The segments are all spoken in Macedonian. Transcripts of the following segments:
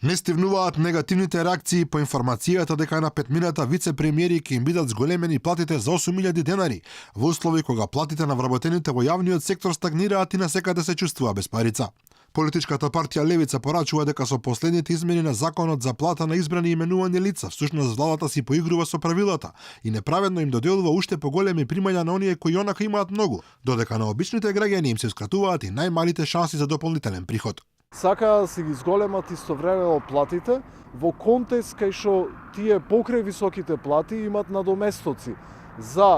Не стивнуваат негативните реакции по информацијата дека на петмината вице-премиери ќе им бидат зголемени платите за 8.000 денари, во услови кога платите на вработените во јавниот сектор стагнираат и насекаде се чувствува без парица. Политичката партија Левица порачува дека со последните измени на законот за плата на избрани именувани лица, всушност владата си поигрува со правилата и неправедно им доделува уште поголеми примања на оние кои онака имаат многу, додека на обичните граѓани им се скратуваат и најмалите шанси за дополнителен приход. Сакаа да си ги зголемат истовремено платите во контекст кај што тие покрај високите плати имат надоместоци за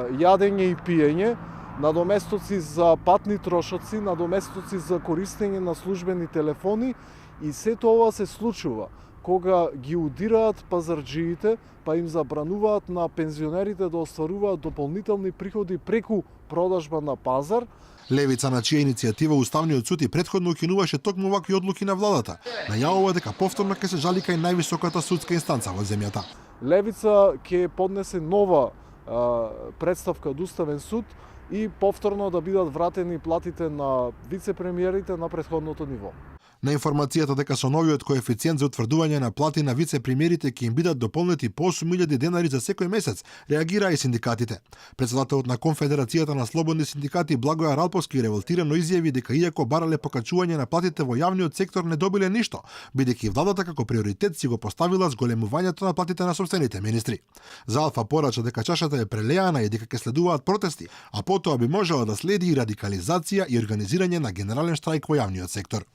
јадење и пиење, надоместоци за патни трошоци, надоместоци за користење на службени телефони и сето ова се случува кога ги удираат пазарџиите, па им забрануваат на пензионерите да остваруваат дополнителни приходи преку продажба на пазар. Левица, на чија иницијатива Уставниот суд и претходно укинуваше токму вакви одлуки на владата, најавува дека повторно ќе се жали кај највисоката судска инстанца во земјата. Левица ќе поднесе нова представка од Уставен суд и повторно да бидат вратени платите на вице-премиерите на претходното ниво. На информацијата дека со новиот коефициент за утврдување на плати на вице-премиерите ќе им бидат дополнети по 8.000 денари за секој месец, реагираа и синдикатите. Председателот на Конфедерацијата на слободни синдикати Благоја Ралповски револтирано изјави дека иако барале покачување на платите во јавниот сектор не добиле ништо, бидејќи владата како приоритет си го поставила зголемувањето на платите на сопствените министри. За Алфа порача дека чашата е прелеана и дека ќе следуваат протести, а потоа би можела да следи и радикализација и организирање на генерален штрајк во јавниот сектор.